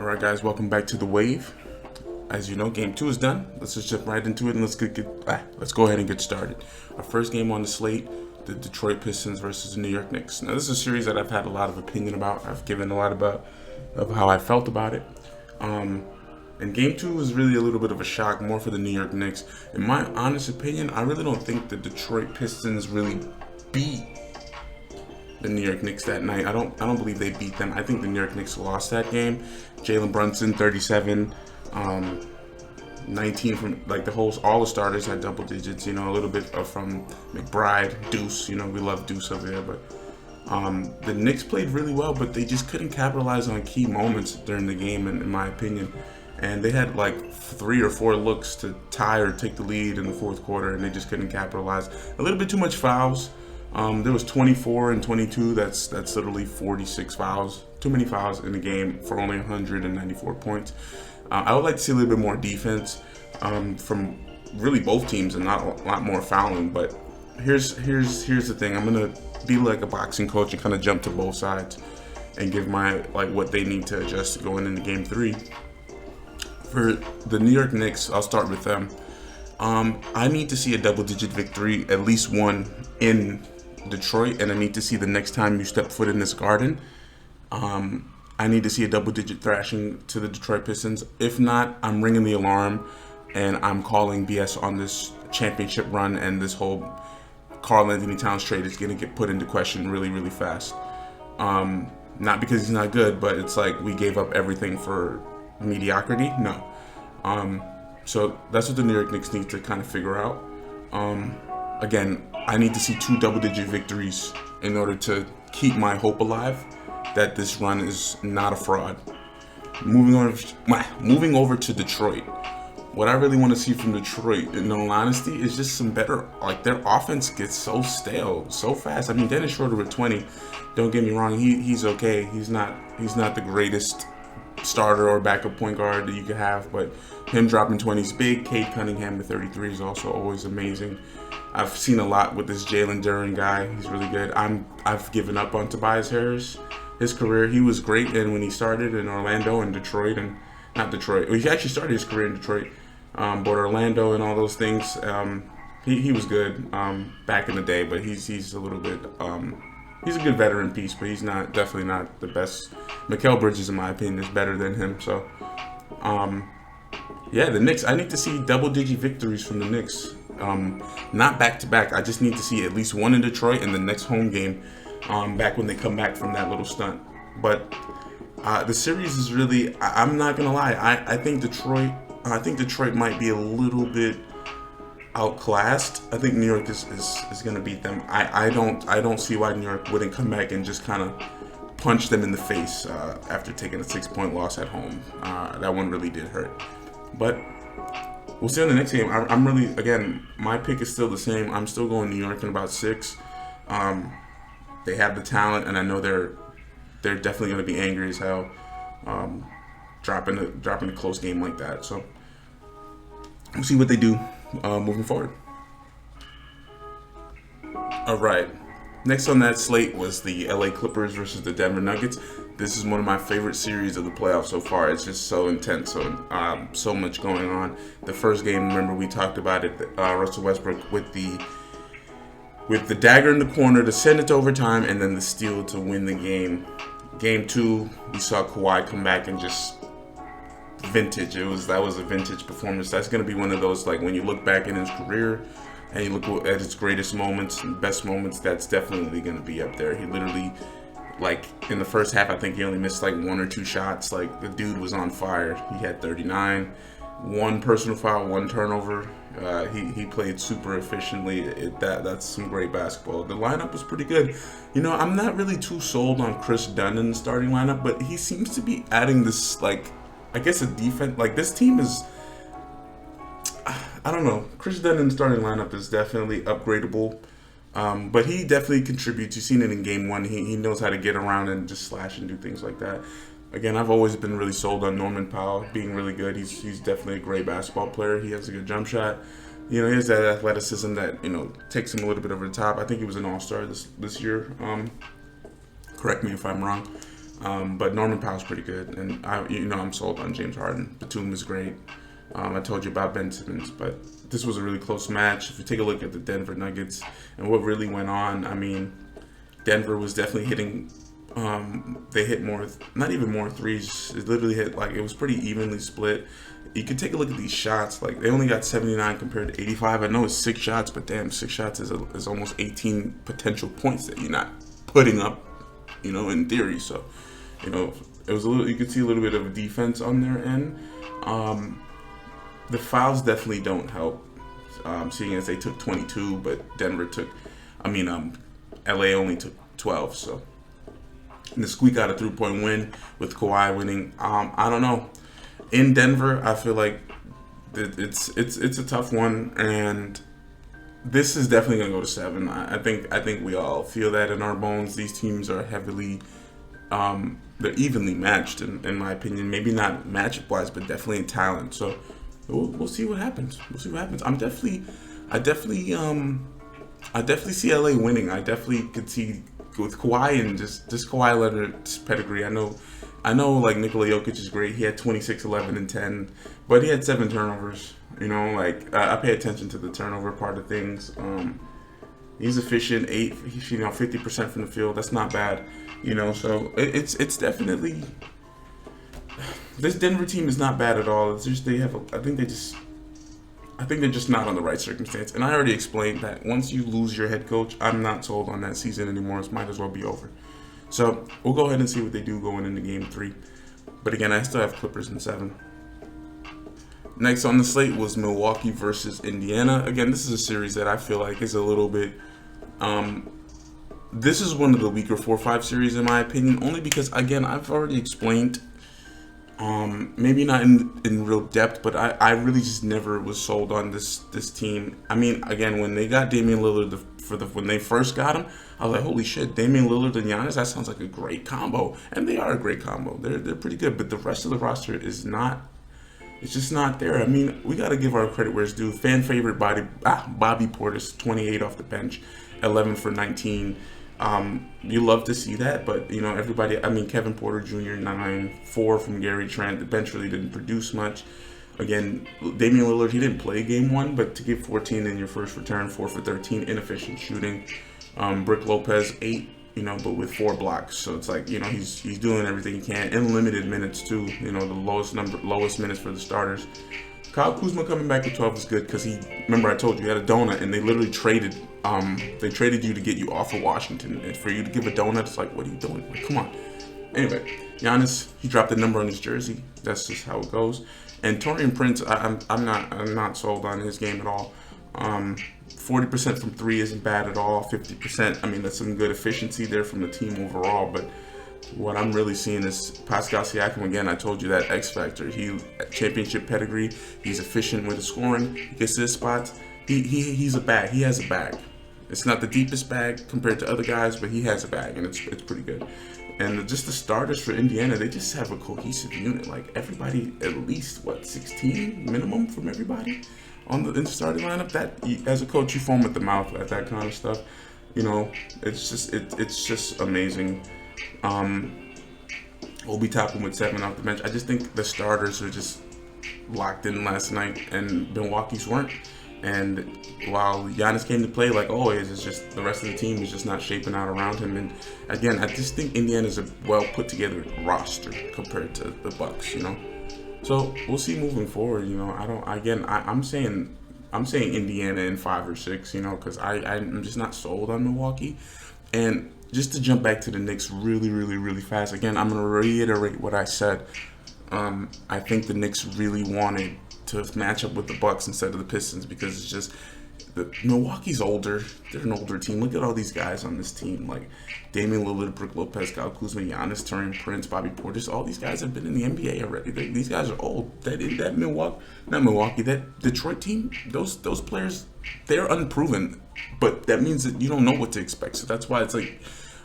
Alright guys, welcome back to The Wave. As you know, game 2 is done. Let's just jump right into it and let's go ahead and get started. Our first game on the slate, the Detroit Pistons versus the New York Knicks. Now this is a series that I've had a lot of opinion about. I've given a lot of how I felt about it. And game 2 was really a little bit of a shock, more for the New York Knicks. In my honest opinion, I really don't think the Detroit Pistons really beat the New York Knicks that night. I don't believe they beat them. I think the New York Knicks lost that game. Jalen Brunson, 37, 19 from all the starters had double digits. You know, a little bit from McBride, Deuce. You know, we love Deuce over there, but the Knicks played really well, but they just couldn't capitalize on key moments during the game, in my opinion. And they had like 3 or 4 looks to tie or take the lead in the fourth quarter, and they just couldn't capitalize. A little bit too much fouls. There was 24 and 22. That's literally 46 fouls. Too many fouls in the game for only 194 points. I would like to see a little bit more defense from really both teams and not a lot more fouling. But here's the thing. I'm gonna be like a boxing coach and kind of jump to both sides and give my what they need to adjust going into game 3. For the New York Knicks, I'll start with them. I need to see a double-digit victory, at least one in Detroit, and I need to see the next time you step foot in this garden. I need to see a double-digit thrashing to the Detroit Pistons. If not, I'm ringing the alarm, and I'm calling BS on this championship run, and this whole Karl-Anthony Towns trade is going to get put into question really, really fast. Not because he's not good, but it's like we gave up everything for mediocrity. No. So that's what the New York Knicks need to kind of figure out. Again, I need to see 2 double-digit victories in order to keep my hope alive that this run is not a fraud. Moving over to Detroit. What I really want to see from Detroit, in all honesty, is just some better. Their offense gets so stale so fast. I mean, Dennis Schroeder with 20. Don't get me wrong, he's okay. He's not the greatest starter or backup point guard that you could have, but him dropping 20 is big. Cade Cunningham with 33 is also always amazing. I've seen a lot with this Jalen Duren guy. He's really good. I've given up on Tobias Harris. His career, he was great, and when he started in Orlando and Detroit, and not Detroit, well, he actually started his career in Detroit, but Orlando and all those things, he was good back in the day, but he's a little bit he's a good veteran piece, but he's definitely not the best. Mikal Bridges, in my opinion, is better than him. So, yeah, the Knicks. I need to see double-digit victories from the Knicks. Not back-to-back. I just need to see at least one in Detroit and the next home game, back when they come back from that little stunt. But the series is really. I'm not gonna lie. I think Detroit. I think Detroit might be a little bit outclassed. I think New York is going to beat them. I don't see why New York wouldn't come back and just kind of punch them in the face after taking a 6-point loss at home. That one really did hurt. But we'll see on the next game. I'm really, again, my pick is still the same. I'm still going New York in about 6. They have the talent, and I know they're definitely going to be angry as hell dropping a close game like that. So we'll see what they do moving forward. All right. Next on that slate was the LA Clippers versus the Denver Nuggets. This is one of my favorite series of the playoffs so far. It's just so intense, so much going on. The first game, remember we talked about it. Russell Westbrook with the dagger in the corner to send it to overtime, and then the steal to win the game. Game 2, we saw Kawhi come back and just vintage. That was a vintage performance. That's going to be one of those, when you look back in his career and you look at his greatest moments and best moments, that's definitely going to be up there. He literally, in the first half, I think he only missed 1 or 2 shots. The dude was on fire. He had 39, 1 personal foul, 1 turnover. He played super efficiently. That's some great basketball. The lineup was pretty good. You know, I'm not really too sold on Chris Dunn in the starting lineup, but he seems to be adding this, I guess a defense. This team is, I don't know. Chris Dunn in the starting lineup is definitely upgradable, but he definitely contributes. You've seen it in game 1. He knows how to get around and just slash and do things like that. Again, I've always been really sold on Norman Powell being really good. He's definitely a great basketball player. He has a good jump shot. You know, he has that athleticism that, takes him a little bit over the top. I think he was an all-star this year. Correct me if I'm wrong. But Norman Powell's pretty good, and I'm sold on James Harden. Batum is great. I told you about Ben Simmons, but this was a really close match. If you take a look at the Denver Nuggets and what really went on, I mean, Denver was definitely hitting. They hit more, not even more threes. It literally hit it was pretty evenly split. You could take a look at these shots. Like they only got 79 compared to 85. I know it's 6 shots, but damn, 6 shots is almost 18 potential points that you're not putting up, in theory. So, it was a little. You could see a little bit of defense on their end. The fouls definitely don't help. Seeing as they took 22, but Denver took. LA only took 12. So, and the squeak out a 3-point win with Kawhi winning. I don't know. In Denver, I feel like it's a tough one, and this is definitely gonna go to 7. I think we all feel that in our bones. These teams are heavily, they're evenly matched in my opinion. Maybe not matchup wise, but definitely in talent. So we'll see what happens. I definitely see LA winning. I definitely could see with Kawhi and just Kawhi Leonard's pedigree. I know, like Nikola Jokic is great. He had 26, 11, and 10, but he had 7 turnovers. I pay attention to the turnover part of things. He's efficient, 50% from the field. That's not bad. So it's definitely this Denver team is not bad at all. It's just I think they're just not on the right circumstance. And I already explained that once you lose your head coach, I'm not sold on that season anymore. It might as well be over. So we'll go ahead and see what they do going into Game 3. But again, I still have Clippers in 7. Next on the slate was Milwaukee versus Indiana. Again, this is a series that I feel like is a little bit... this is one of the weaker 4-5 series in my opinion, only because, again, I've already explained, maybe not in real depth, but I really just never was sold on this team. Again, when they got Damian Lillard when they first got him, I was like, holy shit, Damian Lillard and Giannis, that sounds like a great combo. And they are a great combo. They're pretty good, but the rest of the roster is not. It's just not there. We got to give our credit where it's due. Fan favorite Bobby Portis, 28 off the bench, 11 for 19. You love to see that, but everybody. Kevin Porter Jr. 9, 4 from Gary Trent. The bench really didn't produce much. Again, Damian Lillard, he didn't play Game 1, but to give 14 in your first return, 4 for 13, inefficient shooting. Brick Lopez 8, but with 4 blocks. So it's like he's doing everything he can in limited minutes too. The lowest minutes for the starters. Kyle Kuzma coming back at 12 is good because remember I told you he had a donut and they literally traded you to get you off of Washington, and for you to give a donut, it's like, what are you doing? Like, come on. Anyway, Giannis, he dropped a number on his jersey. That's just how it goes. And Taurean Prince, I'm not sold on his game at all. 40% from 3 isn't bad at all. 50%, that's some good efficiency there from the team overall, but what I'm really seeing is Pascal Siakam again. I told you that X factor. He championship pedigree. He's efficient with the scoring. He gets to his spots. He's a bag. He has a bag. It's not the deepest bag compared to other guys, but he has a bag, and it's pretty good. And just the starters for Indiana, they just have a cohesive unit. Like everybody, at least 16 minimum from everybody in the starting lineup. That as a coach, you foam at the mouth at that kind of stuff. It's just amazing. Obi Toppin with 7 off the bench. I just think the starters are just locked in last night, and Milwaukee's weren't. And while Giannis came to play, like always, it's just the rest of the team is just not shaping out around him. And again, I just think Indiana's a well put together roster compared to the Bucks. So we'll see moving forward. I'm saying Indiana in 5 or 6. Because I'm just not sold on Milwaukee. And just to jump back to the Knicks really, really, really fast. Again, I'm going to reiterate what I said. I think the Knicks really wanted to match up with the Bucks instead of the Pistons because it's just Milwaukee's older. They're an older team. Look at all these guys on this team, like Damian Lillard, Brook Lopez, Kyle Kuzma, Giannis, Taurean Prince, Bobby Portis. All these guys have been in the NBA already. These guys are old. That Detroit team, those players, they're unproven. But that means that you don't know what to expect. So that's why it's like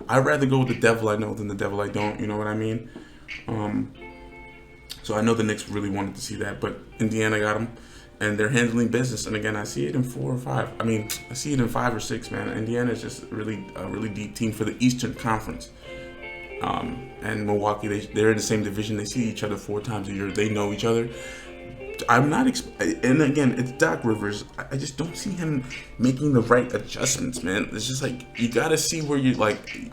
I'd rather go with the devil I know than the devil I don't. You know what I mean? So I know the Knicks really wanted to see that, but Indiana got them, and they're handling business. And again, I see it in 4 or 5. I see it in 5 or 6, man. Indiana is just a really deep team for the Eastern Conference. And Milwaukee, they're in the same division. They see each other 4 times a year. They know each other. I'm not, and again, it's Doc Rivers. I just don't see him making the right adjustments, man. It's just like, you gotta see where you like.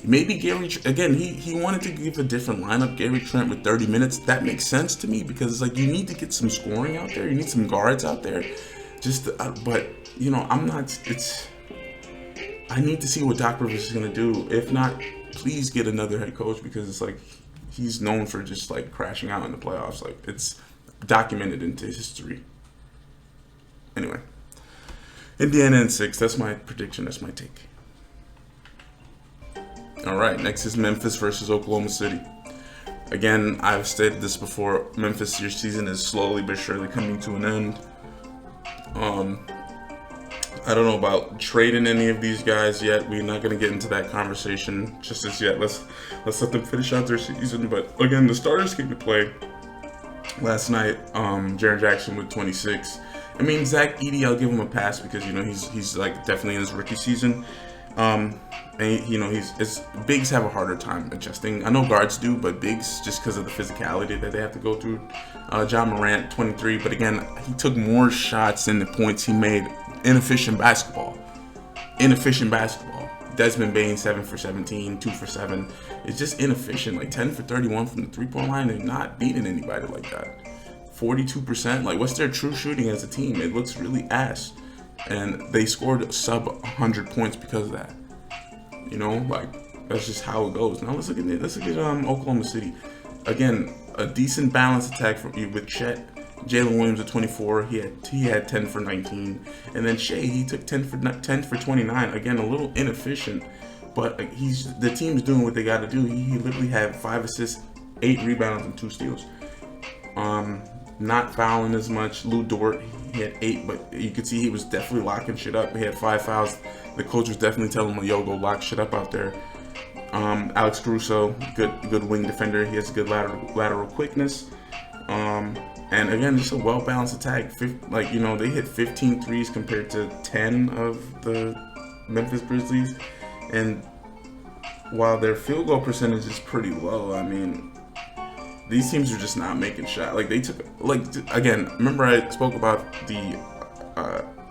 Maybe Gary, again, he wanted to give a different lineup. Gary Trent with 30 minutes. That makes sense to me because it's like, you need to get some scoring out there. You need some guards out there. But I'm not. I need to see what Doc Rivers is gonna do. If not, please get another head coach because it's like, he's known for just like crashing out in the playoffs. Like, it's documented into history. Anyway, Indiana in 6. That's my prediction. That's my take. All right, next is Memphis versus Oklahoma City. Again, I've stated this before. Memphis, your season is slowly but surely coming to an end. I don't know about trading any of these guys yet. We're not going to get into that conversation just as yet. Let's let them finish out their season. But again, the starters came to play last night. Jaren Jackson with 26. I mean, Zach Edey, I'll give him a pass because he's like definitely in his rookie season. And bigs have a harder time adjusting. I know guards do, but bigs, just because of the physicality that they have to go through. John Morant, 23, but again, he took more shots than the points he made. Inefficient basketball. Desmond Bane, 7 for 17, 2 for 7. It's just inefficient. Like 10 for 31 from the 3-point line. They're not beating anybody like that. 42%. Like, what's their true shooting as a team? It looks really ass. And they scored sub 100 points because of that. Like, that's just how it goes. Now let's look at Oklahoma City. Again, a decent balanced attack with Chet. Jalen Williams at 24. He had 10 for 19, and then Shea, he took 10 for 29. Again, a little inefficient, but the team's doing what they got to do. He literally had 5 assists, 8 rebounds, and 2 steals. Not fouling as much. Lou Dort, he had 8, but you could see he was definitely locking shit up. He had 5 fouls. The coach was definitely telling him, "Yo, go lock shit up out there." Alex Caruso, good wing defender. He has good lateral quickness. And again, just a well-balanced attack. They hit 15 threes compared to 10 of the Memphis Grizzlies. And while their field goal percentage is pretty low, I mean, these teams are just not making shots. Like, they took, again, remember I spoke about the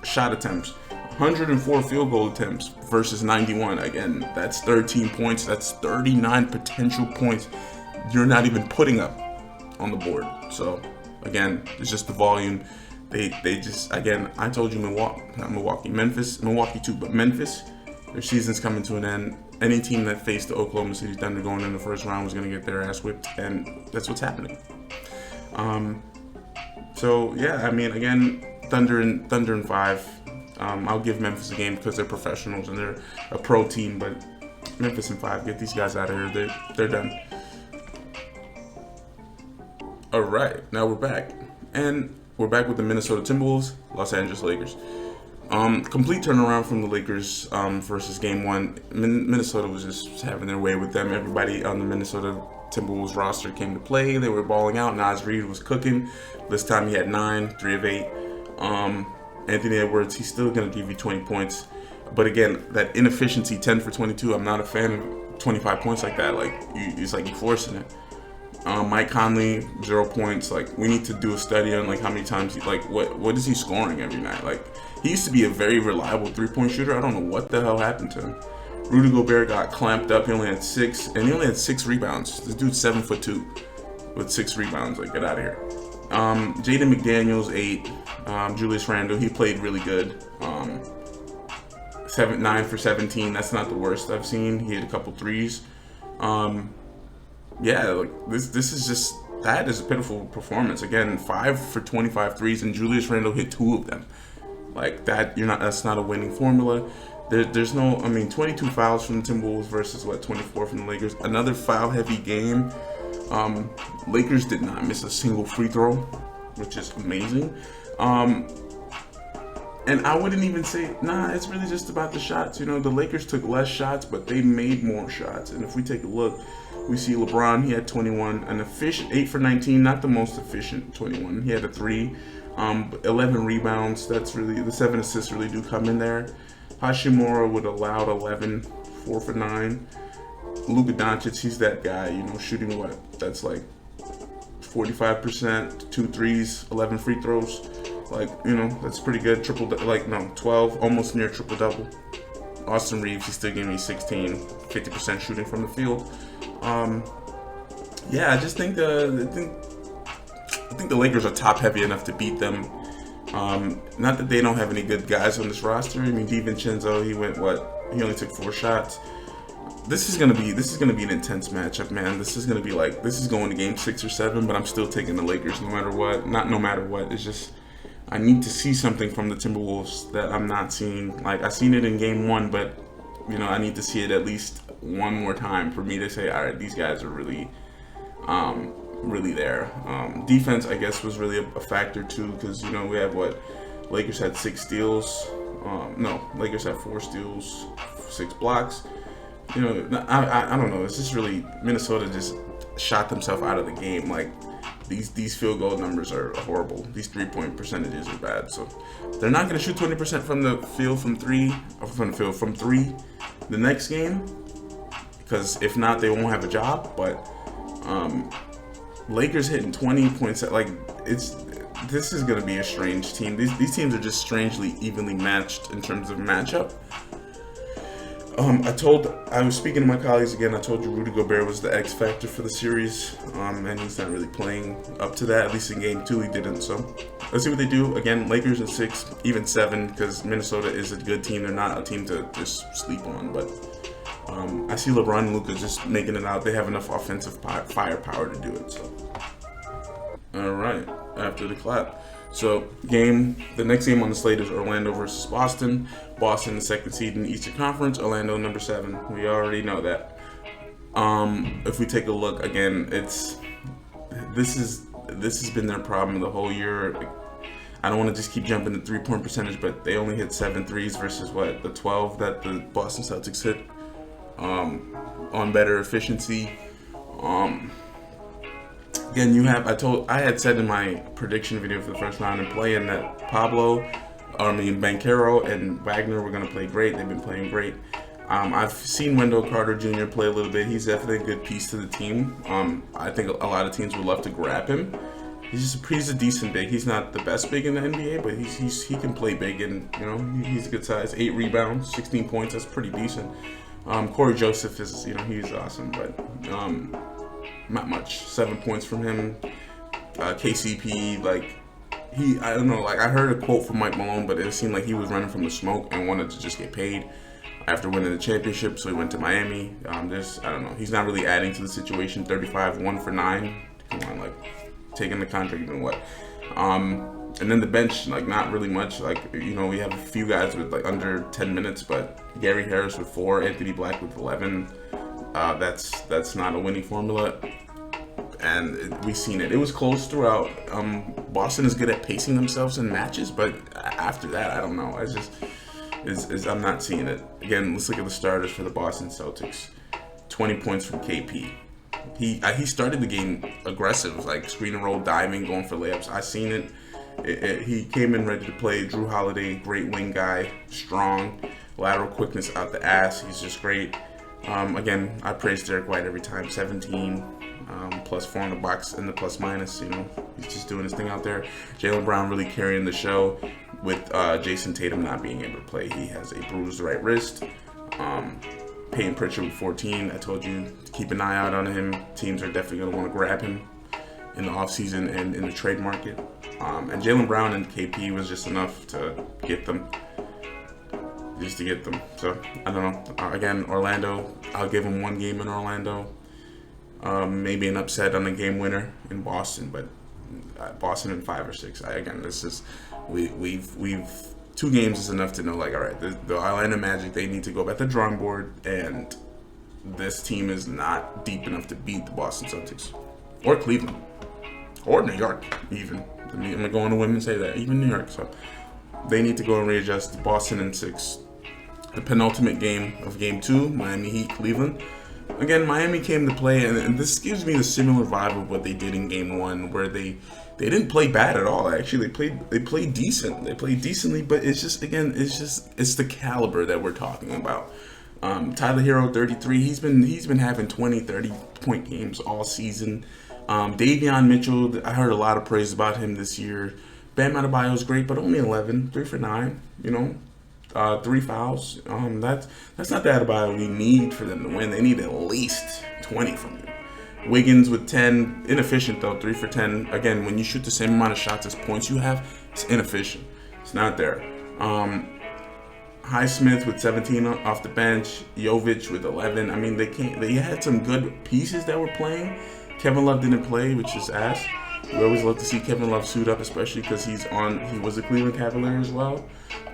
shot attempts. 104 field goal attempts versus 91. Again, that's 13 points. That's 39 potential points you're not even putting up on the board. So, again, it's just the volume. They just, again, I told you Milwaukee too, but Memphis, their season's coming to an end. Any team that faced the Oklahoma City Thunder going in the first round was going to get their ass whipped, and that's what's happening. So yeah, I mean, again, Thunder in 5. I'll give Memphis a game because they're professionals and they're a pro team, but Memphis in 5. Get these guys out of here. They're done. All right, now we're back. And we're back with the Minnesota Timberwolves, Los Angeles Lakers. Complete turnaround from the Lakers versus Game 1. Minnesota was just having their way with them. Everybody on the Minnesota Timberwolves roster came to play. They were balling out. Naz Reid was cooking. This time he had 9, 3 of 8. Anthony Edwards, he's still going to give you 20 points. But again, that inefficiency, 10 for 22, I'm not a fan of 25 points like that. It's like you're forcing it. Mike Conley, 0 points. Like, we need to do a study on how many times what is he scoring every night? Like, he used to be a very reliable 3-point shooter. I don't know what the hell happened to him. Rudy Gobert got clamped up. He only had 6, and he only had 6 rebounds. This dude's 7'2" with 6 rebounds. Like, get out of here. Jaden McDaniels, 8. Julius Randle, he played really good. 9 for 17. That's not the worst I've seen. He had a couple threes. Yeah, this is just, that is a pitiful performance. Again, 5 for 25 threes, and Julius Randle hit 2 of them. Like that, that's not a winning formula. There's no, 22 fouls from the Timberwolves versus 24 from the Lakers. Another foul-heavy game. Lakers did not miss a single free throw, which is amazing. And I wouldn't even say, it's really just about the shots. The Lakers took less shots, but they made more shots. And if we take a look, we see LeBron, he had 21, an efficient 8 for 19, not the most efficient 21. He had a 3, 11 rebounds. That's really, the 7 assists really do come in there. Hashimura would allowed 11, 4 for 9. Luka Doncic, he's that guy, you know, shooting what? That's like 45%, 2 threes, 11 free throws. Like, you know, that's pretty good. 12, almost near triple double. Austin Reeves, he still gave me 16, 50% shooting from the field. Yeah, I just think I think the Lakers are top heavy enough to beat them. Not that they don't have any good guys on this roster. I mean, DiVincenzo, he only took 4 shots. This is gonna be an intense matchup, man. This is going to game 6 or 7, but I'm still taking the Lakers no matter what. Not no matter what. It's just I need to see something from the Timberwolves that I'm not seeing. Like, I seen it in game 1, but you know, I need to see it at least one more time for me to say, all right, these guys are really there. Defense, I guess, was really a factor too, because you know we have Lakers had 6 steals. Lakers had 4 steals, 6 blocks. You know, I don't know. It's just really Minnesota just shot themselves out of the game. Like these field goal numbers are horrible. These 3-point percentages are bad. So they're not going to shoot 20% from the field from 3 the next game, because if not, they won't have a job. But Lakers hitting 20 points. Like this is going to be a strange team. These teams are just strangely evenly matched in terms of matchup. I was speaking to my colleagues again. I told you Rudy Gobert was the X factor for the series, and he's not really playing up to that. At least in game 2, he didn't. So let's see what they do. Again, Lakers in 6, even 7, because Minnesota is a good team. They're not a team to just sleep on. But I see LeBron and Luka just making it out. They have enough offensive firepower to do it. So, all right, after the clap. So the next game on the slate is Orlando versus Boston. Boston, the 2nd seed in the Eastern Conference. Orlando, number 7. We already know that. If we take a look again, this has been their problem the whole year. I don't want to just keep jumping the 3-point percentage, but they only hit 7 threes versus the 12 that the Boston Celtics hit on better efficiency. Again, I had said in my prediction video for the first round and play-in that Banchero and Wagner were going to play great. They've been playing great. I've seen Wendell Carter Jr. play a little bit. He's definitely a good piece to the team. I think a lot of teams would love to grab him. He's a decent big. He's not the best big in the NBA, but he can play big, and you know he's a good size. 8 rebounds, 16 points. That's pretty decent. Corey Joseph is he's awesome, but not much. 7 points from him. KCP, I don't know. I heard a quote from Mike Malone, but it seemed like he was running from the smoke and wanted to just get paid after winning the championship. So he went to Miami. I don't know. He's not really adding to the situation. 35, 1 for 9. Come on, taking the contract even what? And then the bench, not really much. We have a few guys with under 10 minutes, but Gary Harris with 4, Anthony Black with 11. That's not a winning formula. And we've seen it. It was close throughout. Boston is good at pacing themselves in matches, but after that, I don't know. I'm not seeing it. Again, let's look at the starters for the Boston Celtics. 20 points from KP. He started the game aggressive, screen and roll, diving, going for layups. I seen it. He came in ready to play. Drew Holiday, great wing guy, strong, lateral quickness out the ass. He's just great. Again, I praise Derek White every time. 17. Plus 4 in the box and the plus minus, he's just doing his thing out there. Jaylen Brown really carrying the show with Jason Tatum not being able to play. He has a bruised right wrist. Peyton Pritchard with 14. I told you to keep an eye out on him. Teams are definitely going to want to grab him in the offseason and in the trade market. And Jaylen Brown and KP was just enough to get them. So, I don't know. Again, Orlando, I'll give them 1 game in Orlando. Maybe an upset on a game winner in Boston, but Boston in 5 or 6. We've 2 games is enough to know. All right, the Orlando Magic, they need to go back to the drawing board, and this team is not deep enough to beat the Boston Celtics or Cleveland or New York. Even I'm gonna go on a whim and say that even New York. So they need to go and readjust. Boston in 6. The penultimate game of Game 2, Miami Heat, Cleveland. Again, Miami came to play, and this gives me the similar vibe of what they did in Game 1, where they didn't play bad at all. Actually, they played decent. They played decently, but it's the caliber that we're talking about. Tyler Hero, 33. He's been having 20, 30-point games all season. Davion Mitchell, I heard a lot of praise about him this year. Bam Adebayo is great, but only 11, 3 for 9. 3 fouls. That's not the Adebayo we need for them to win. They need at least 20 from you. Wiggins with 10, inefficient though, 3 for 10. Again, when you shoot the same amount of shots as points you have, it's inefficient. It's not there. Highsmith with 17 off the bench. Jovic with 11. I mean, they had some good pieces that were playing. Kevin Love didn't play, which is ass. We always love to see Kevin Love suit up, especially because he was a Cleveland Cavalier as well.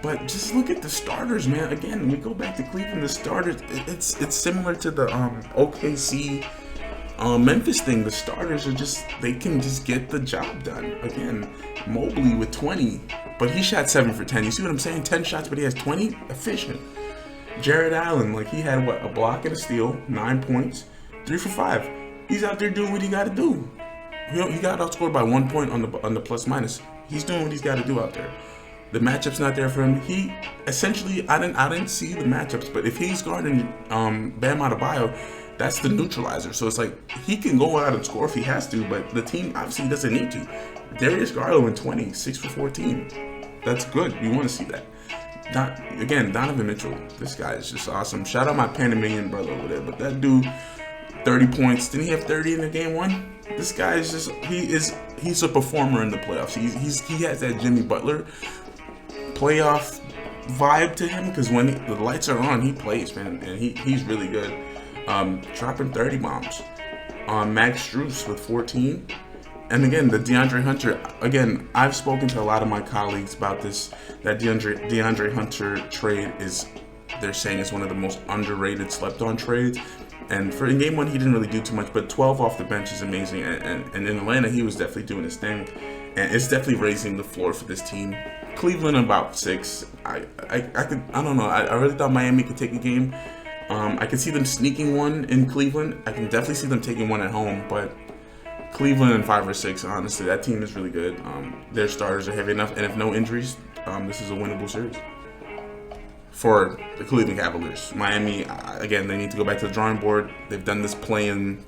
But just look at the starters, man. Again, when we go back to Cleveland, the starters, it's similar to the OKC Memphis thing. The starters they can just get the job done. Again, Mobley with 20, but he shot 7 for 10. You see what I'm saying? 10 shots, but he has 20? Efficient. Jared Allen, a block and a steal, 9 points, 3 for 5. He's out there doing what he got to do. He got outscored by 1 point on the plus minus. He's doing what he's got to do out there. The matchup's not there for him. He essentially, I didn't see the matchups, but if he's guarding Bam Adebayo, that's the neutralizer. So it's like he can go out and score if he has to, but the team obviously doesn't need to. Darius Garland 20, 6 for 14. That's good. You want to see that. Donovan Mitchell. This guy is just awesome. Shout out my Panamanian brother over there, but that dude, 30 points. Didn't he have 30 in the game one? This guy is just he's a performer in the playoffs. He has that Jimmy Butler playoff vibe to him, because when the lights are on, he plays, man, and he's really good. Dropping 30 bombs. Max Strus with 14. And again, the DeAndre Hunter, again, I've spoken to a lot of my colleagues about this, that DeAndre Hunter trade they're saying it's one of the most underrated, slept on trades. And in game one, he didn't really do too much, but 12 off the bench is amazing. And in Atlanta, he was definitely doing his thing. And it's definitely raising the floor for this team. Cleveland about 6. I don't know. I really thought Miami could take a game. I could see them sneaking one in Cleveland. I can definitely see them taking one at home, but Cleveland in 5 or 6, honestly, that team is really good. Their starters are heavy enough, and if no injuries, this is a winnable series for the Cleveland Cavaliers. Miami, again, they need to go back to the drawing board. They've done this playoff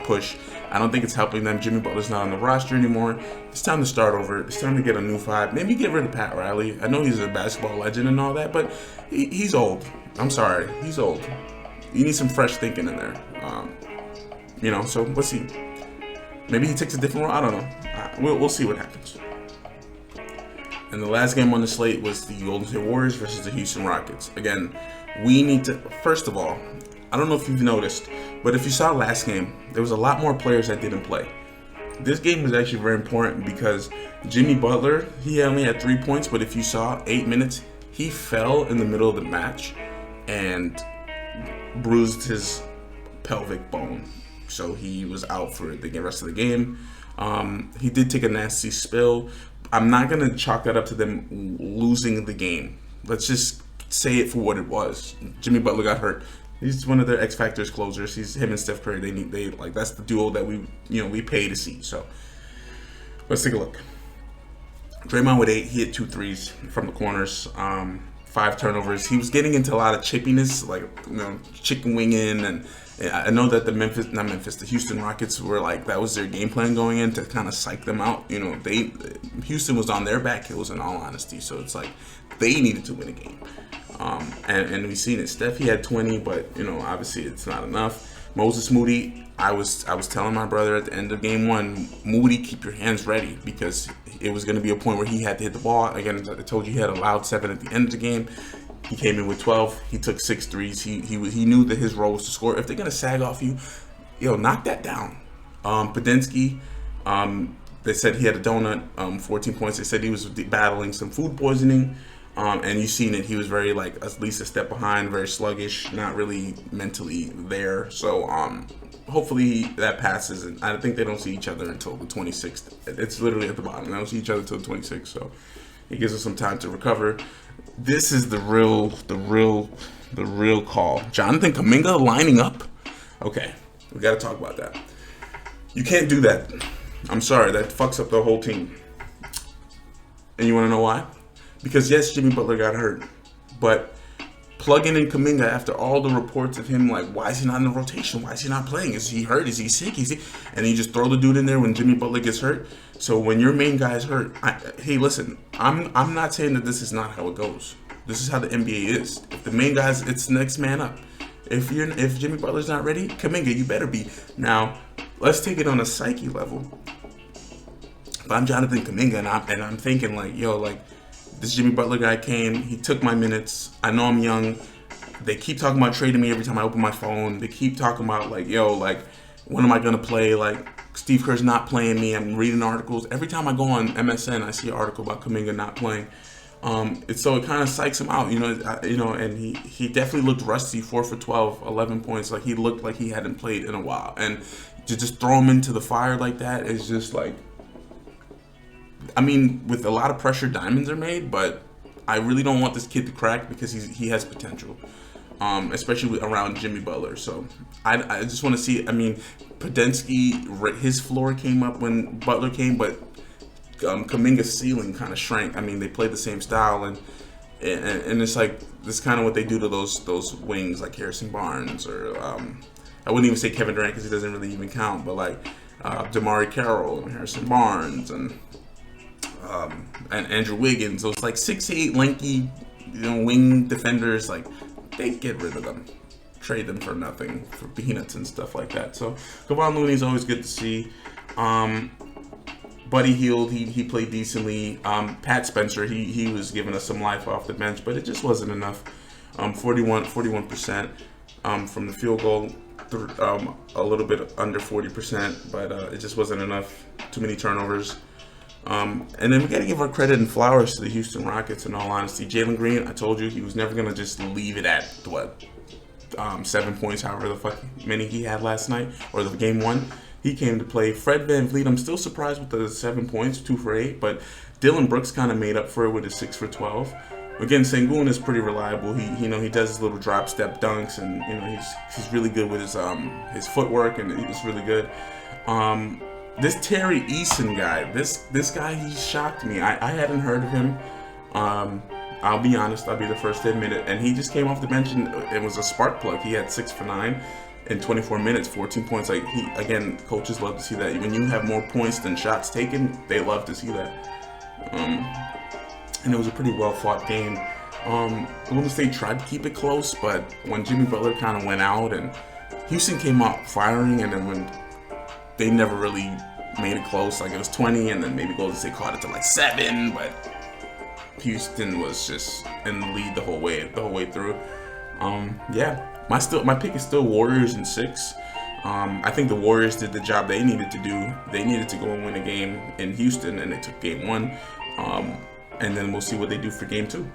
push. I don't think it's helping them. Jimmy Butler's not on the roster anymore. It's time to start over. It's time to get a new vibe. Maybe get rid of Pat Riley. I know he's a basketball legend and all that, but he's old. I'm sorry. He's old. You need some fresh thinking in there. So let's see. Maybe he takes a different route. I don't know. We'll see what happens. And the last game on the slate was the Golden State Warriors versus the Houston Rockets. Again, we need to, first of all, I don't know if you've noticed, but if you saw last game, there was a lot more players that didn't play. This game was actually very important because Jimmy Butler, he only had 3 points, but if you saw 8 minutes, he fell in the middle of the match and bruised his pelvic bone. So he was out for the rest of the game. He did take a nasty spill. I'm not going to chalk that up to them losing the game. Let's just say it for what it was. Jimmy Butler got hurt. He's one of their X Factors closers. He's him and Steph Curry. They that's the duo that we pay to see. So let's take a look. Draymond with 8. He hit 2 threes from the corners. 5 turnovers. He was getting into a lot of chippiness, chicken winging, and I know that the Houston Rockets were that was their game plan going in to kind of psych them out. Houston was on their back heels in all honesty, so it's they needed to win a game. And we've seen it. Steph, he had 20, but obviously it's not enough. Moses Moody, I was telling my brother at the end of game 1, Moody, keep your hands ready, because it was going to be a point where he had to hit the ball. Again, I told you he had allowed 7 at the end of the game. He came in with 12. He took 6 threes. He knew that his role was to score. If they're going to sag off you, knock that down. Podensky, they said he had a donut, 14 points. They said he was battling some food poisoning. And you've seen it. He was very at least a step behind, very sluggish, not really mentally there. So hopefully that passes. And I think they don't see each other until the 26th. It's literally at the bottom. They don't see each other until the 26th. So it gives us some time to recover. This is the real call. Jonathan Kuminga lining up. Okay, we got to talk about that. You can't do that. I'm sorry, that fucks up the whole team. And you want to know why? Because yes, Jimmy Butler got hurt, but plugging in Kuminga after all the reports of him, like, why is he not in the rotation? Why is he not playing? Is he hurt? Is he sick? And you just throw the dude in there when Jimmy Butler gets hurt. So when your main guy is hurt, hey, listen, I'm not saying that this is not how it goes. This is how the NBA is. If the main guys, it's next man up. If Jimmy Butler's not ready, Kuminga, you better be. Now, let's take it on a psyche level. If I'm Jonathan Kuminga and I'm thinking like, yo, like, this Jimmy Butler guy came, he took my minutes. I know I'm young. They keep talking about trading me every time I open my phone. They keep talking about like, yo, like, when am I gonna play? Like, Steve Kerr's not playing me. I'm reading articles. Every time I go on MSN, I see an article about Kuminga not playing. So it kind of psychs him out, and he definitely looked rusty, 4 for 12, 11 points. Like, he looked like he hadn't played in a while. And to just throw him into the fire like that is just like, I mean, with a lot of pressure, diamonds are made, but I really don't want this kid to crack because he has potential, especially around Jimmy Butler. So I just want to see, I mean, Podensky, his floor came up when Butler came, but Kuminga's ceiling kind of shrank. I mean, they played the same style, and it's like, this kind of what they do to those wings, like Harrison Barnes, or I wouldn't even say Kevin Durant because he doesn't really even count, but like Damari Carroll and Harrison Barnes and Andrew Wiggins, those like 6'8", lanky, wing defenders. Like, they get rid of them, trade them for nothing, for peanuts and stuff like that. So Kevon Looney's always good to see. Buddy Hield, he played decently. Pat Spencer, he was giving us some life off the bench, but it just wasn't enough. 41% from the field goal, a little bit under 40%, but it just wasn't enough. Too many turnovers. And then we got to give our credit and flowers to the Houston Rockets, in all honesty. Jalen Green, I told you, he was never going to just leave it at, 7 points, however the fuck many he had last night, or the game one. He came to play. Fred VanVleet, I'm still surprised with the 7 points, 2 for 8, but Dylan Brooks kind of made up for it with his 6 for 12. Again, Sengun is pretty reliable. He does his little drop step dunks, and he's really good with his footwork, and he's really good. This Terry Eason guy, this guy, he shocked me. I hadn't heard of him. I'll be honest, I'll be the first to admit it. And he just came off the bench, and it was a spark plug. He had 6 for 9 in 24 minutes, 14 points. Like, coaches love to see that. When you have more points than shots taken, they love to see that. And it was a pretty well fought game. Golden State tried to keep it close, but when Jimmy Butler kind of went out and Houston came out firing, and then when they never really made it close, like it was 20, and then maybe Golden State caught it to like 7, but Houston was just in the lead the whole way through. My pick is still Warriors in 6. I think the Warriors did the job they needed to do. They needed to go and win a game in Houston, and they took game 1. And then we'll see what they do for game 2.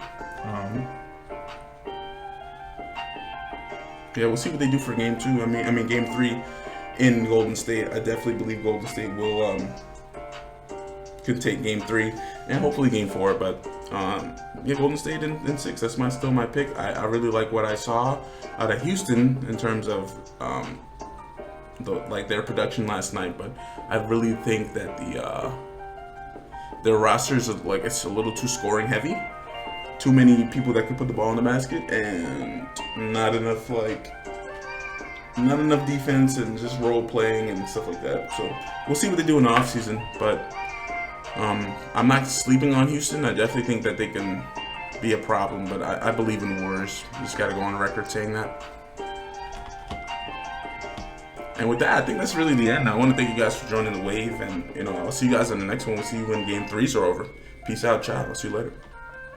We'll see what they do for game 2. I mean game 3 in Golden State. I definitely believe Golden State will could take game 3 and hopefully game 4. But Golden State in 6. That's still my pick. I really like what I saw out of Houston in terms of their production last night. But I really think that their rosters are it's a little too scoring heavy. Too many people that can put the ball in the basket, and not enough defense and just role playing and stuff like that. So we'll see what they do in the offseason. But I'm not sleeping on Houston. I definitely think that they can be a problem, but I believe in the Warriors. Just got to go on record saying that. And with that, I think that's really the end. I want to thank you guys for joining the wave, and I'll see you guys on the next one. We'll see you when game 3s are over. Peace out, ciao. I'll see you later.